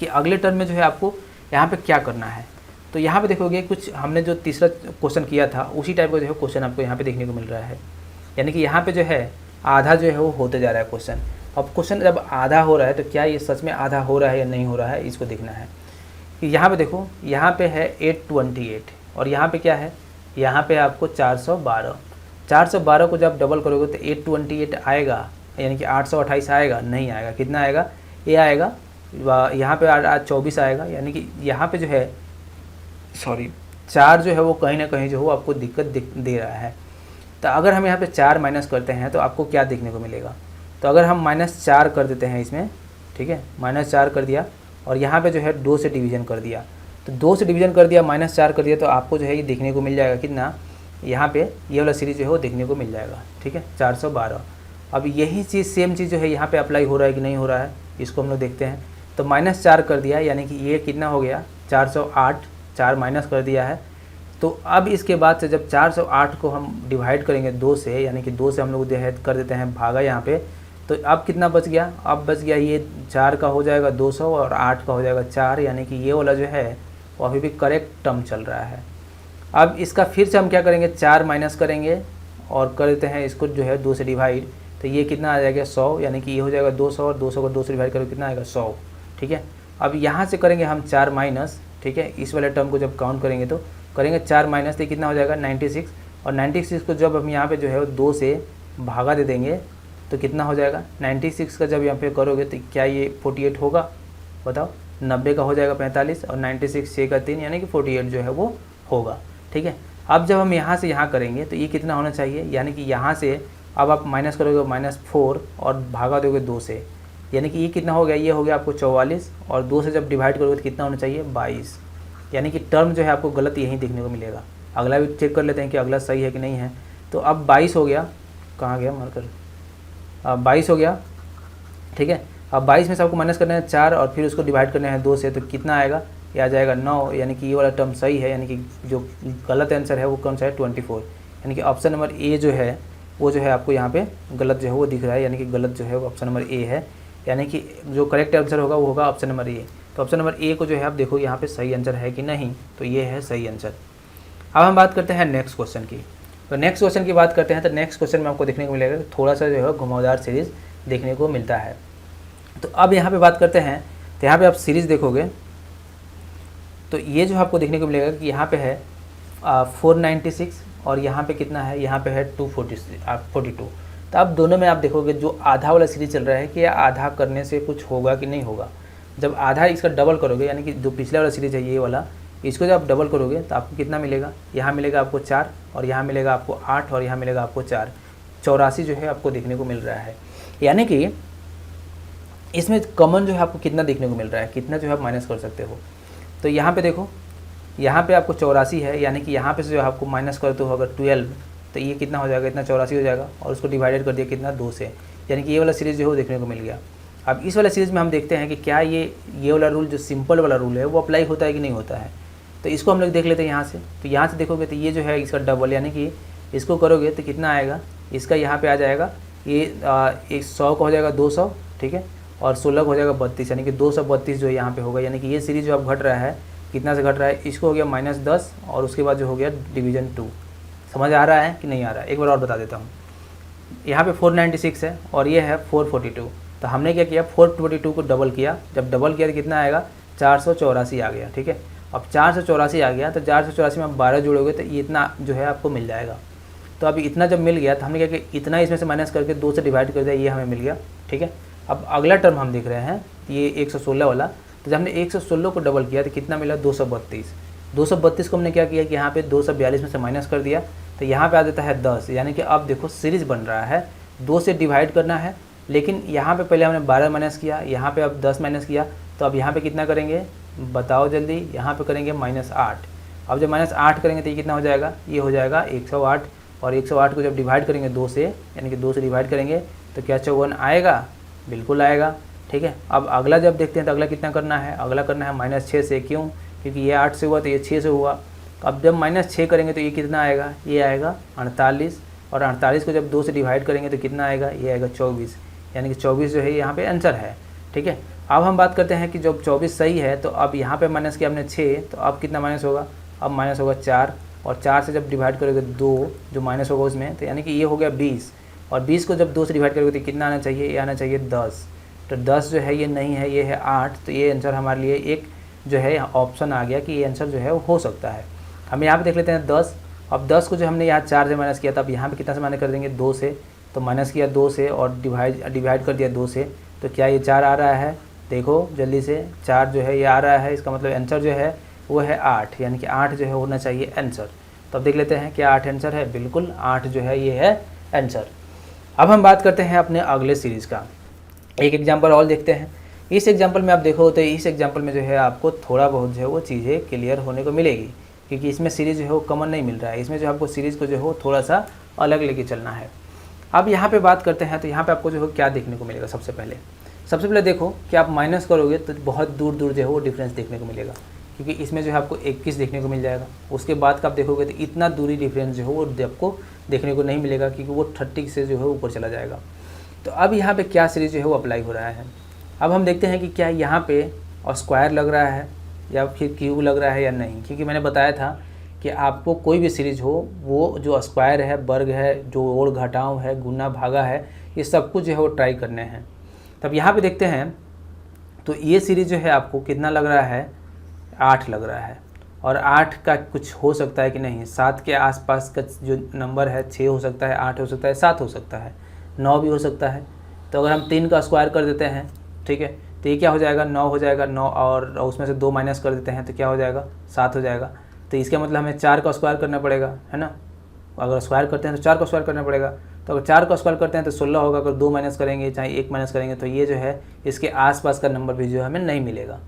कि अगले टर्म में जो है आपको यहाँ पे क्या करना है। तो यहाँ पे देखोगे कुछ हमने जो तीसरा क्वेश्चन किया था उसी टाइप का जो है क्वेश्चन आपको यहाँ पे देखने को मिल रहा है, यानी कि यहाँ पे जो है आधा जो है वो होते जा रहा है क्वेश्चन। अब क्वेश्चन जब आधा हो रहा है तो क्या ये सच में आधा हो रहा है या नहीं हो रहा है, इसको देखना है। कि यहाँ पे देखो, यहाँ पे है 828 और यहाँ पे क्या है, यहाँ पे आपको 412 को जब डबल करोगे तो 828 आएगा, यानी कि 828 आएगा, नहीं आएगा, कितना आएगा, ये आएगा यहाँ पे 24 आएगा, यानी कि यहाँ पे जो है 4 जो है वो कहीं ना कहीं जो हो आपको दिक्कत दे रहा है। तो अगर हम यहाँ पे 4 माइनस करते हैं तो आपको क्या देखने को मिलेगा। तो अगर हम -4 कर देते हैं इसमें, ठीक है, -4 कर दिया और यहाँ पे जो है 2 से डिवीज़न कर दिया, तो 2 से डिवीज़न कर दिया, -4 कर दिया, तो आपको जो है ये देखने को मिल जाएगा कितना, यहाँ पे ये वाला सीरीज जो है वो देखने को मिल जाएगा, ठीक है 412। अब यही चीज़ सेम चीज़ जो है यहाँ पे अप्लाई हो रहा है कि नहीं हो रहा है, इसको हम लोग देखते हैं। तो -4 कर दिया, यानी कि ये कितना हो गया 408, 4 माइनस कर दिया है। तो अब इसके बाद से जब 408 को हम डिवाइड करेंगे 2 से, यानी कि 2 से हम लोग कर देते हैं भागा यहाँ पे, तो अब कितना बच गया, अब बच गया ये 4 का हो जाएगा 200 और 8 का हो जाएगा 4, यानी कि ये वाला जो है वो अभी भी करेक्ट टर्म चल रहा है। अब इसका फिर से हम क्या करेंगे, 4 माइनस करेंगे और कर देते हैं इसको जो है 2 से डिवाइड, तो ये कितना आ जाएगा 100, यानी कि ये हो जाएगा 200 और 200 को 2 से डिवाइड करो कितना आएगा 100, ठीक है। अब यहाँ से करेंगे हम 4 माइनस, ठीक है, इस वाले टर्म को जब काउंट करेंगे तो करेंगे 4 माइनस, तो कितना हो जाएगा 96, और 96 को जब हम यहाँ पे जो है वो 2 से भागा दे देंगे तो कितना हो जाएगा 96 का जब यहाँ पे करोगे तो क्या ये 48 होगा, बताओ। 90 का हो जाएगा 45 और 96 6 का 3 यानी कि 48 जो है वो होगा, ठीक है। अब जब हम यहाँ से यहाँ करेंगे तो ये कितना होना चाहिए, यानी कि यहाँ से अब आप माइनस करोगे -4 और भागा दोगे 2 से, यानी कि ये कितना हो गया, ये हो गया आपको 44, और 2 से जब डिवाइड करोगे तो कितना होना चाहिए 22, यानी कि टर्म जो है आपको गलत यहीं देखने को मिलेगा। अगला भी चेक कर लेते हैं कि अगला सही है कि नहीं है। तो अब 22 हो गया, कहाँ गया मार्कर, 22 हो गया, ठीक है। अब 22 में से आपको माइनस करना है 4 और फिर उसको डिवाइड करना है 2 से, तो कितना आएगा, ये आ जाएगा 9, यानी कि ये वाला टर्म सही है, यानी कि जो गलत आंसर है वो कौन सा है 24, यानी कि ऑप्शन नंबर ए जो है वो जो है आपको यहाँ पे गलत जो है वो दिख रहा है, यानी कि गलत जो है वो ऑप्शन नंबर ए है, यानी कि जो करेक्ट आंसर होगा वो होगा ऑप्शन नंबर ए। तो ऑप्शन नंबर ए को जो है आप देखो यहाँ पे सही आंसर है कि नहीं, तो ये है सही आंसर। अब हम बात करते हैं नेक्स्ट क्वेश्चन की। तो नेक्स्ट क्वेश्चन की बात करते हैं तो नेक्स्ट क्वेश्चन में आपको देखने को मिलेगा थोड़ा सा जो है घुमावदार सीरीज़ देखने को मिलता है। तो अब यहाँ पे बात करते हैं, तो यहाँ पे आप सीरीज़ देखोगे तो ये जो आपको देखने को मिलेगा कि यहाँ पे है 496 और यहाँ पे कितना है, यहाँ पे है 242। तो अब दोनों में आप देखोगे जो आधा वाला सीरीज चल रहा है कि आधा करने से कुछ होगा कि नहीं होगा। जब आधा इसका डबल करोगे, यानी कि जो पिछला वाला सीरीज है ये वाला, इसको जब आप डबल करोगे तो आपको कितना मिलेगा, यहाँ मिलेगा आपको 4 और यहाँ मिलेगा आपको 8 और यहाँ मिलेगा आपको 4, 84 जो है आपको देखने को मिल रहा है। यानी कि इसमें कॉमन जो है आपको कितना देखने को मिल रहा है, कितना जो है आप माइनस कर सकते हो। तो यहाँ पे देखो, यहाँ पे आपको 84 है, यानी कि यहाँ पे से जो आपको माइनस करते हो अगर 12, तो ये कितना हो जाएगा, इतना 84 हो जाएगा, और उसको डिवाइडेड कर दिया कितना 2 से, यानी कि ये वाला सीरीज़ जो है वो देखने को मिल गया। अब इस वाला सीरीज़ में हम देखते हैं कि क्या ये वाला रूल जो सिंपल वाला रूल है वो अप्लाई होता है कि नहीं होता है। तो इसको हम लोग देख लेते हैं यहाँ से। तो यहाँ से देखोगे तो ये जो है इसका डबल, यानी कि इसको करोगे तो कितना आएगा, इसका यहाँ पे आ जाएगा ये 100 का हो जाएगा 200, ठीक है, और 16 का हो जाएगा 32, यानी कि 232 जो है यहाँ पे होगा। यानी कि ये सीरीज़ जो अब घट रहा है, कितना से घट रहा है, इसको हो गया -10 और उसके बाद जो हो गया डिवीज़न 2। समझ आ रहा है कि नहीं आ रहा है, एक बार और बता देता हूँ। यहाँ पे 496 है और ये है 442। तो हमने क्या किया, 442 को डबल किया, जब डबल किया तो कितना आएगा 484 आ गया, ठीक है। अब 484 आ गया तो 484 में आप 12 जोड़ोगे तो ये इतना जो है आपको मिल जाएगा। तो अभी इतना जब मिल गया तो हमने क्या किया, इतना इसमें से माइनस करके 2 से डिवाइड कर दिया, ये हमें मिल गया, ठीक है। अब अगला टर्म हम देख रहे हैं ये 116 वाला। तो जब हमने 116 को डबल किया तो कितना मिला 232। 232 को हमने क्या किया कि यहाँ पे 242 में से माइनस कर दिया, तो यहाँ पे आ जाता है 10, यानी कि अब देखो सीरीज़ बन रहा है, 2 से डिवाइड करना है, लेकिन यहाँ पे पहले हमने 12 माइनस किया, यहाँ पे अब 10 माइनस किया, तो अब यहाँ पे कितना करेंगे बताओ जल्दी, यहाँ पे करेंगे -8। अब जब -8 करेंगे तो ये कितना हो जाएगा, ये हो जाएगा 108, और 108 को जब डिवाइड करेंगे 2 से, यानी कि 2 से डिवाइड करेंगे तो क्या 54 आएगा, बिल्कुल आएगा, ठीक है। अब अगला जब देखते हैं तो अगला कितना करना है, अगला करना है -6 से, क्यों, क्योंकि ये 8 से हुआ तो ये 6 से हुआ। अब जब -6 करेंगे तो ये कितना आएगा, ये आएगा 48, और 48 को जब 2 से डिवाइड करेंगे तो कितना आएगा, ये आएगा 24, यानी कि 24 जो है यहाँ पे आंसर है, ठीक है। अब हम बात करते हैं कि जब 24 सही है तो अब यहाँ पे माइनस किया हमने 6, तो अब कितना माइनस होगा, अब माइनस होगा 4, और 4 से जब डिवाइड करोगे 2 जो माइनस होगा उसमें, तो यानी कि ये हो गया 20, और 20 को जब 2 से डिवाइड करोगे तो कितना आना चाहिए, ये आना चाहिए 10। तो 10 जो है ये नहीं है, ये है 8, तो ये आंसर हमारे लिए एक जो है ऑप्शन आ गया कि ये आंसर जो है वो हो सकता है। हम यहाँ पे देख लेते हैं 10। अब 10 को जो हमने यहाँ 4 से माइनस किया था, अब यहाँ पे कितना से माइनस कर देंगे 2 से, तो माइनस किया 2 से और डिवाइड कर दिया 2 से, तो क्या ये 4 आ रहा है, देखो जल्दी से 4 जो है ये आ रहा है, इसका मतलब आंसर जो है वो है 8, यानी कि 8 जो है होना चाहिए आंसर। तो अब देख लेते हैं क्या 8 आंसर है, बिल्कुल 8 जो है ये है आंसर। अब हम बात करते हैं अपने अगले सीरीज़ का, एक एग्जाम्पल और देखते हैं। इस एग्जाम्पल में आप देखो तो इस एग्जाम्पल में जो है आपको थोड़ा बहुत जो है वो चीज़ें क्लियर होने को मिलेगी, क्योंकि इसमें सीरीज़ जो है वो कॉमन नहीं मिल रहा है, इसमें जो आपको सीरीज़ को जो है वो थोड़ा सा अलग लेके चलना है। अब यहाँ पे बात करते हैं तो यहाँ पे आपको जो है क्या देखने को मिलेगा, सबसे पहले देखो कि आप माइनस करोगे तो बहुत दूर दूर जो है वो डिफरेंस देखने को मिलेगा, क्योंकि इसमें जो है आपको 21 देखने को मिल जाएगा। उसके बाद का आप देखोगे तो इतना दूरी डिफरेंस जो है वो आपको देखने को नहीं मिलेगा, क्योंकि वो 30 से जो है ऊपर चला जाएगा। तो अब यहाँ पे क्या सीरीज़ जो है वो अप्लाई हो रहा है। अब हम देखते हैं कि क्या यहाँ पे स्क्वायर लग रहा है या फिर क्यूब लग रहा है या नहीं, क्योंकि मैंने बताया था कि आपको कोई भी सीरीज़ हो वो जो स्क्वायर है, वर्ग है, जो और घटाव है, गुना भागा है, ये सब कुछ जो है वो ट्राई करने हैं। तब यहाँ पे देखते हैं तो ये सीरीज जो है आपको कितना लग रहा है, 8 लग रहा है। और 8 का कुछ हो सकता है कि नहीं, 7 के आसपास का जो नंबर है 6 हो सकता है, 8 हो सकता है, 7 हो सकता है, 9 भी हो सकता है। तो अगर हम 3 का स्क्वायर कर देते हैं, ठीक है, तो ये क्या हो जाएगा, 9 हो जाएगा। 9 और उसमें से 2 माइनस कर देते हैं तो क्या हो जाएगा, 7 हो जाएगा। तो इसका मतलब हमें 4 का स्क्वायर करना पड़ेगा, है ना। अगर स्क्वायर करते हैं तो 4 का स्क्वायर करना पड़ेगा। तो अगर 4 का स्क्वायर करते हैं तो 16 होगा। अगर 2 माइनस करेंगे चाहे 1 माइनस करेंगे तो ये जो है इसके आसपास का नंबर भी जो है हमें नहीं मिलेगा।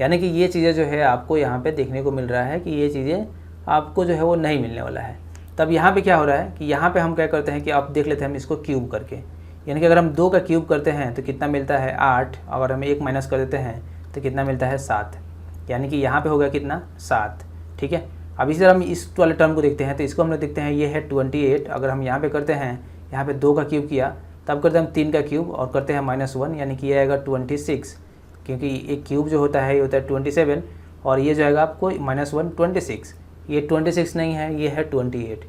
यानी कि ये चीज़ें जो है आपको यहाँ पे देखने को मिल रहा है कि ये चीज़ें आपको जो है वो नहीं मिलने वाला है। तब यहाँ पे क्या हो रहा है कि यहाँ पे हम क्या करते हैं कि आप देख लेते हैं हम इसको क्यूब करके, यानी कि अगर हम 2 का क्यूब करते हैं तो कितना मिलता है 8, अगर हम 1 माइनस कर देते हैं तो कितना मिलता है 7, यानी कि यहाँ पे हो गया कितना 7, ठीक है। अब इसी तरह हम इस वाले टर्म को देखते हैं तो इसको हम लोग देखते हैं ये है 28। अगर हम यहाँ पे करते हैं, यहाँ पे 2 का क्यूब किया, तब करते हैं हम 3 का क्यूब और करते हैं -1, यानी कि ये आएगा 26, क्योंकि एक क्यूब जो होता है ये होता है 27 और ये जो आएगा आपको -1 26। ये 26 नहीं है, ये है 28।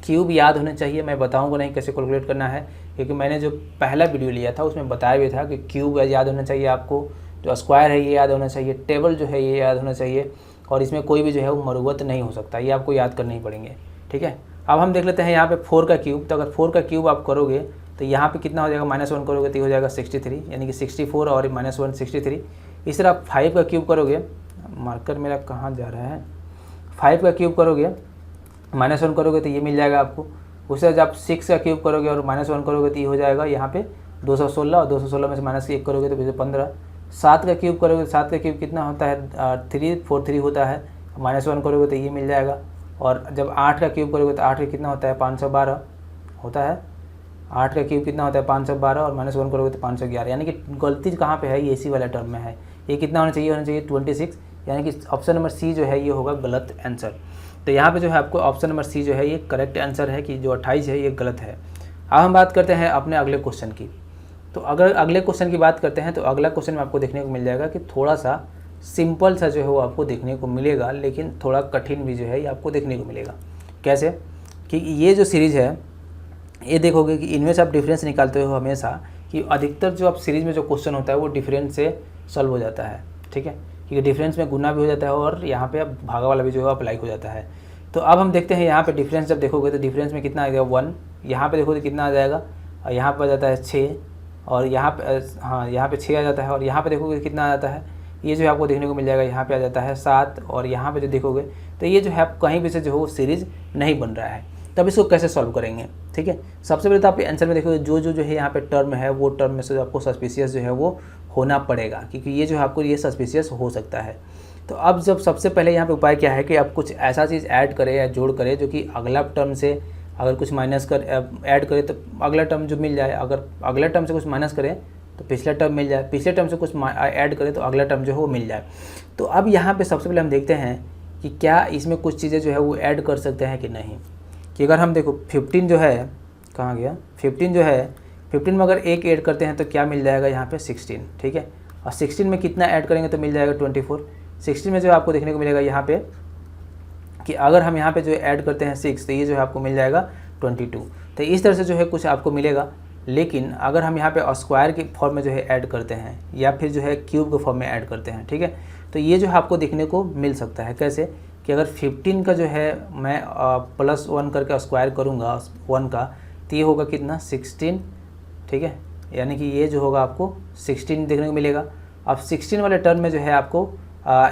क्यूब याद होने चाहिए, मैं बताऊंगा नहीं कैसे कैलकुलेट करना है, क्योंकि मैंने जो पहला वीडियो लिया था उसमें बताया भी था कि क्यूब याद होना चाहिए आपको, जो स्क्वायर है ये याद होना चाहिए, टेबल जो है ये याद होना चाहिए, और इसमें कोई भी जो है वो मरुवत नहीं हो सकता, ये आपको याद करने ही पड़ेंगे, ठीक है। अब हम देख लेते हैं यहाँ पे 4 का क्यूब। तो अगर 4 का क्यूब आप करोगे तो यहाँ पे कितना हो जाएगा, -1 करोगे तो ये हो जाएगा 63, यानी कि 64 और -1 63। इस तरह आप 5 का क्यूब करोगे, मार्कर मेरा कहाँ जा रहा है, 5 का क्यूब करोगे -1 करोगे तो ये मिल जाएगा आपको। उससे जब आप 6 का क्यूब करोगे और -1 करोगे तो ये हो जाएगा यहाँ पे 216, और 216 में से -1 करोगे तो फिर 15। 7 का क्यूब करोगे, 7 का क्यूब कितना होता है 343 होता है, -1 करोगे तो ये मिल जाएगा। और जब 8 का क्यूब करोगे तो 8 का कितना होता है 512 होता है, 8 का क्यूब कितना होता है 512 और -1 करोगे तो 511। यानी कि गलती कहाँ पे है, ये इसी वाले टर्म में है। ये कितना होना चाहिए 26, यानी कि ऑप्शन नंबर सी जो है ये होगा गलत आंसर। तो यहाँ पे जो है आपको ऑप्शन नंबर सी जो है ये करेक्ट आंसर है कि जो 28 है ये गलत है। अब हम बात करते हैं अपने अगले क्वेश्चन की। तो अगर अगले क्वेश्चन की बात करते हैं तो अगला क्वेश्चन में आपको देखने को मिल जाएगा कि थोड़ा सा सिंपल सा जो है वो आपको देखने को मिलेगा, लेकिन थोड़ा कठिन भी जो है ये आपको देखने को मिलेगा। कैसे कि ये जो सीरीज़ है ये देखोगे कि इनमें से आप डिफरेंस निकालते हो हमेशा, कि अधिकतर जो आप सीरीज़ में जो क्वेश्चन होता है वो डिफरेंस से सॉल्व हो जाता है, ठीक है, क्योंकि डिफरेंस में गुना भी हो जाता है और यहाँ पे अब भागा वाला भी जो है अप्लाई हो जाता है। तो अब हम देखते हैं यहाँ पे डिफरेंस जब देखोगे तो डिफरेंस में कितना आ जाएगा 1, यहाँ पे देखोगे कितना आ जाएगा, और यहाँ पर आ जाता है 6, और यहाँ पे हाँ यहाँ पे 6 आ जाता है, और यहाँ पे देखोगे कितना आ जाता है, ये जो है आपको देखने को मिल जाएगा यहाँ पे आ जाता है 7, और यहाँ पे जो देखोगे तो ये जो है आप कहीं भी से जो है वो सीरीज़ नहीं बन रहा है। तब इसको कैसे सॉल्व करेंगे, ठीक है। सबसे पहले तो आप आंसर में देखोगे जो है यहाँ पे टर्म है वो टर्म में से आपको सस्पिशियस जो है वो होना पड़ेगा, क्योंकि ये जो है आपको ये सस्पिशियस हो सकता है। तो अब जब सबसे पहले यहाँ पे उपाय क्या है कि आप कुछ ऐसा चीज़ ऐड करें या जोड़ करें जो कि अगला टर्म से अगर कुछ माइनस कर ऐड करें तो अगला टर्म जो मिल जाए, अगर अगला टर्म से कुछ माइनस करें तो पिछला टर्म मिल जाए, पिछले टर्म से कुछ ऐड करें तो अगला टर्म जो है वो मिल जाए। तो अब यहाँ पे सबसे पहले हम देखते हैं कि क्या इसमें कुछ चीज़ें जो है वो ऐड कर सकते हैं कि नहीं। कि अगर हम देखो 15 जो है कहाँ गया, 15 जो है 15 में अगर एक ऐड करते हैं तो क्या मिल जाएगा यहाँ पे 16, ठीक है। और 16 में कितना ऐड करेंगे तो मिल जाएगा 24। 16 में जो आपको देखने को मिलेगा यहाँ पे कि अगर हम यहाँ पे जो ऐड करते हैं 6 तो ये जो है आपको मिल जाएगा 22। तो इस तरह से जो है कुछ आपको मिलेगा। लेकिन अगर हम यहाँ पे स्क्वायर के फॉर्म में जो है ऐड करते हैं या फिर जो है क्यूब के फॉर्म में ऐड करते हैं, ठीक है, तो ये जो है आपको देखने को मिल सकता है। कैसे कि अगर 15 का जो है मैं +1 करके स्क्वायर करूँगा 1 का तो ये होगा कितना 16, ठीक है, यानी कि ये जो होगा आपको 16 देखने को मिलेगा। अब 16 वाले टर्म में जो है आपको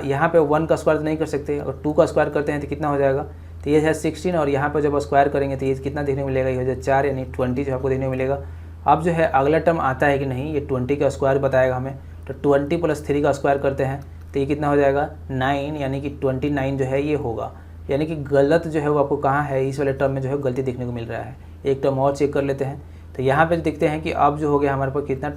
यहाँ पे 1 का स्क्वायर नहीं कर सकते, अगर 2 का स्क्वायर करते हैं तो कितना हो जाएगा, तो ये है 16, और यहाँ पर जब स्क्वायर करेंगे तो ये कितना देखने को मिलेगा, ये हो जाए 4, यानी 20 जो आपको देखने को मिलेगा। अब जो है अगला टर्म आता है कि नहीं, ये 20 का स्क्वायर बताएगा हमें, तो 20 + 3 का स्क्वायर करते हैं तो ये कितना हो जाएगा 9, यानी कि 29 जो है ये होगा। यानी कि गलत जो है वो आपको कहाँ है, इस वाले टर्म में जो है गलती देखने को मिल रहा है। एक टर्म और चेक कर लेते हैं तो यहाँ पे देखते हैं कि अब जो हो गया हमारे पास कितना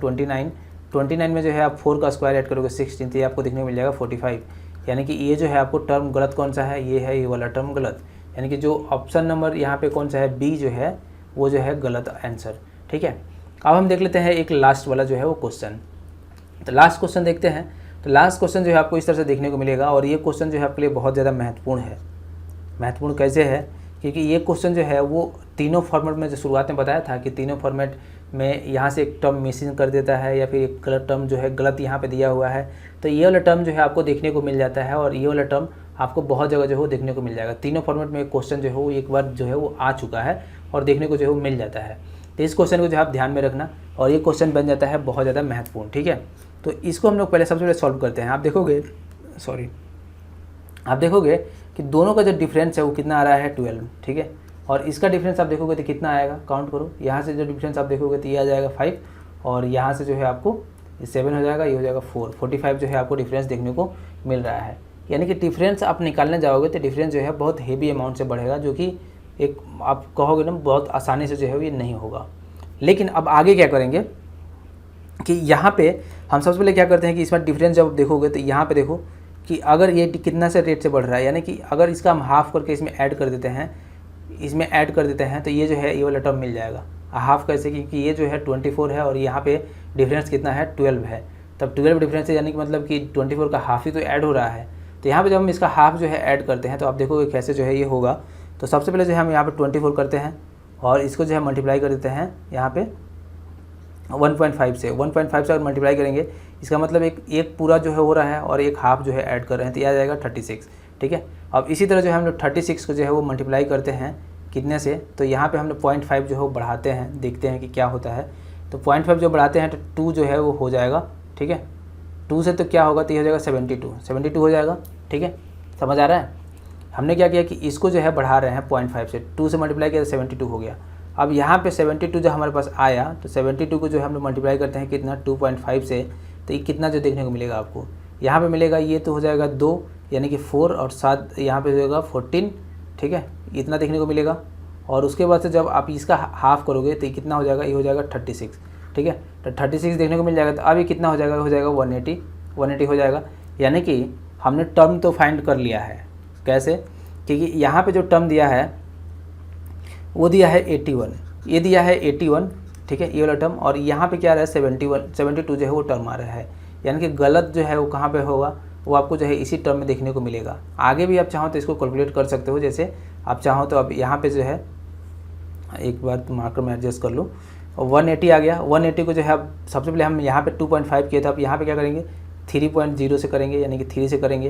29 में जो है आप 4 का स्क्वायर ऐड करोगे 16 तो ये आपको देखने को मिल जाएगा 45। यानी कि ये जो है आपको टर्म गलत कौन सा है, ये है ये वाला टर्म गलत, यानी कि जो ऑप्शन नंबर यहाँ पे कौन सा है बी जो है वो जो है गलत आंसर, ठीक है। अब हम देख लेते हैं एक लास्ट वाला जो है वो क्वेश्चन। तो लास्ट क्वेश्चन देखते हैं। तो लास्ट क्वेश्चन जो है आपको इस तरह से देखने को मिलेगा, और ये क्वेश्चन जो है आपके लिए बहुत ज़्यादा महत्वपूर्ण है। महत्वपूर्ण कैसे है क्योंकि ये क्वेश्चन जो है वो तीनों फॉर्मेट में जो शुरुआत में बताया था कि तीनों फॉर्मेट में यहाँ से एक टर्म मिसिंग कर देता है या फिर एक गलत टर्म जो है गलत यहाँ पे दिया हुआ है, तो ये वाला टर्म जो है आपको देखने को मिल जाता है और ये वाला टर्म आपको बहुत जगह जो है देखने को मिल जाएगा। तीनों फॉर्मेट में एक क्वेश्चन जो है वो एक बार जो है वो आ चुका है और देखने को जो है वो मिल जाता है। तो इस क्वेश्चन को जो है आप ध्यान में रखना और ये क्वेश्चन बन जाता है बहुत ज़्यादा महत्वपूर्ण, ठीक है। तो इसको हम लोग पहले सबसे पहले सॉल्व करते हैं। आप देखोगे कि दोनों का जो डिफरेंस है वो कितना आ रहा है 12, ठीक है। और इसका डिफरेंस आप देखोगे तो कितना आएगा, काउंट करो। यहाँ से जो डिफरेंस आप देखोगे तो ये आ जाएगा 5 और यहाँ से जो है आपको 7 हो जाएगा, ये हो जाएगा 45 जो है आपको डिफरेंस देखने को मिल रहा है। यानी कि डिफरेंस आप निकालने जाओगे तो डिफरेंस जो है बहुत हेवी अमाउंट से बढ़ेगा, जो कि एक आप कहोगे ना बहुत आसानी से जो है ये नहीं होगा। लेकिन अब आगे क्या करेंगे कि यहाँ पे हम सबसे पहले क्या करते हैं कि इसमें डिफरेंस जब देखोगे तो यहाँ पे देखो कि अगर ये कितना से रेट से बढ़ रहा है, यानी कि अगर इसका हम हाफ करके इसमें ऐड कर देते हैं तो ये जो है ये वाला टर्म मिल जाएगा। हाफ कैसे, क्योंकि ये जो है 24 है और यहाँ पे डिफरेंस कितना है 12 है, तब 12 डिफरेंस है, यानी कि मतलब कि 24 का हाफ ही तो ऐड हो रहा है। तो यहाँ पे जब हम इसका हाफ जो है ऐड करते हैं तो आप देखोगे कैसे जो है ये होगा। तो सबसे पहले जो है हम यहाँ पे 24 करते हैं और इसको जो है मल्टीप्लाई कर देते हैं यहाँ पे 1.5 से अगर मल्टीप्लाई करेंगे, इसका मतलब एक पूरा जो है हो रहा है और एक हाफ जो है ऐड कर रहे हैं, तो यह आ जाएगा 36, ठीक है। अब इसी तरह जो है हम लोग 36 को जो है वो मल्टीप्लाई करते हैं कितने से, तो यहाँ पे हम लोग 0.5 जो है वो बढ़ाते हैं, देखते हैं कि क्या होता है। तो 0.5 जो बढ़ाते हैं तो 2 जो है वो हो जाएगा, ठीक है। 2 से तो क्या होगा, तो ये हो जाएगा 72 हो जाएगा, ठीक है। समझ आ रहा है। हमने क्या किया कि इसको जो है बढ़ा रहे हैं 0.5 से, 2 से मल्टीप्लाई किया तो 72 हो गया। अब यहाँ पे 72 जो हमारे पास आया, तो 72 को जो है हम लोग मल्टीप्लाई करते हैं कितना 2.5 से, तो ये कितना जो देखने को मिलेगा आपको यहाँ पे मिलेगा, ये तो हो जाएगा 2 यानी कि 4 और 7 यहाँ पे हो जाएगा 14, ठीक है, इतना देखने को मिलेगा। और उसके बाद से जब आप इसका हाफ करोगे तो ये कितना हो जाएगा, ये हो जाएगा 36, ठीक है। तो 36 देखने को मिल जाएगा। तो अब ये कितना हो जाएगा, 180 हो जाएगा। यानी कि हमने टर्म तो फाइंड कर लिया है। कैसे, क्योंकि यहाँ पे जो टर्म दिया है वो दिया है 81, ये दिया है 81, ठीक है, ये वाला टर्म। और यहाँ पे क्या आ रहा है 72 जो है वो टर्म आ रहा है। यानी कि गलत जो है वो कहाँ पे होगा, वो आपको जो है इसी टर्म में देखने को मिलेगा। आगे भी आप चाहो तो इसको कैलकुलेट कर सकते हो, जैसे आप चाहो तो अब यहाँ पे जो है एक बार मार्कर में एडजस्ट कर लो, 180 आ गया। 180 को जो है अब सबसे पहले हम यहाँ पे 2.5 किए थे, अब यहाँ पे क्या करेंगे 3.0 से करेंगे, यानी कि 3 से करेंगे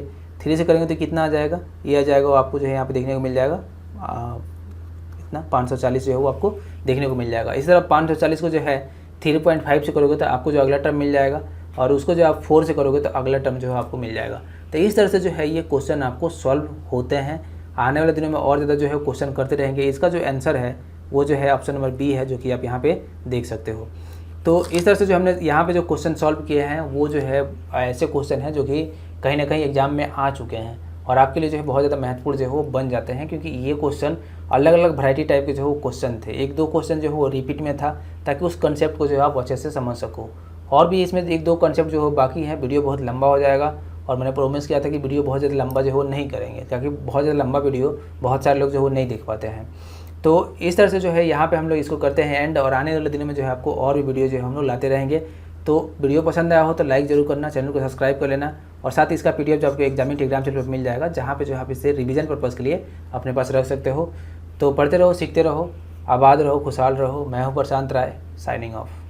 तो कितना आ जाएगा, ये आ जाएगा वो आपको जो है यहाँ पे देखने को मिल जाएगा कितना 540 जो है वो आपको देखने को मिल जाएगा। इस तरह 540 को जो है 3.5 से करोगे तो आपको जो अगला टर्म मिल जाएगा और उसको जो आप 4 से करोगे तो अगला टर्म जो है आपको मिल जाएगा। तो इस तरह से जो है ये क्वेश्चन आपको सॉल्व होते हैं। आने वाले दिनों में और ज़्यादा जो है क्वेश्चन करते रहेंगे। इसका जो आंसर है वो जो है ऑप्शन नंबर बी है, जो कि आप यहाँ पे देख सकते हो। तो इस तरह से जो हमने यहाँ पे जो क्वेश्चन सॉल्व किए हैं वो जो है ऐसे क्वेश्चन हैं जो कि कहीं ना कहीं एग्जाम में आ चुके हैं और आपके लिए जो है बहुत ज़्यादा महत्वपूर्ण जो है वो बन जाते हैं, क्योंकि ये क्वेश्चन अलग अलग वैरायटी टाइप के जो है वो क्वेश्चन थे। 1-2 क्वेश्चन जो है वो रिपीट में था, ताकि उस कंसेप्ट को जो है आप अच्छे से समझ सको। और भी इसमें 1-2 कंसेप्ट जो है बाकी हैं। वीडियो बहुत लंबा हो जाएगा और मैंने प्रोमिस किया था कि वीडियो बहुत ज़्यादा लंबा जो है वो नहीं करेंगे, क्योंकि बहुत ज़्यादा लंबा वीडियो बहुत सारे लोग जो है वो नहीं देख पाते हैं। तो इस तरह से जो है यहाँ पे हम लोग इसको करते हैं एंड, और आने वाले दिनों में जो है आपको और भी वीडियो जो है हम लोग लाते रहेंगे। तो वीडियो पसंद आया हो तो लाइक जरूर करना, चैनल को सब्सक्राइब कर लेना, और साथ ही इसका पीडीएफ जो आपको एग्जामिंग टेलीग्राम चैनल पर मिल जाएगा, जहाँ पे जो आप इसे रिवीजन पर्पज़ के लिए अपने पास रख सकते हो। तो पढ़ते रहो, सीखते रहो, आबाद रहो, खुशहाल रहो। मैं हूँ प्रशांत राय, साइनिंग ऑफ।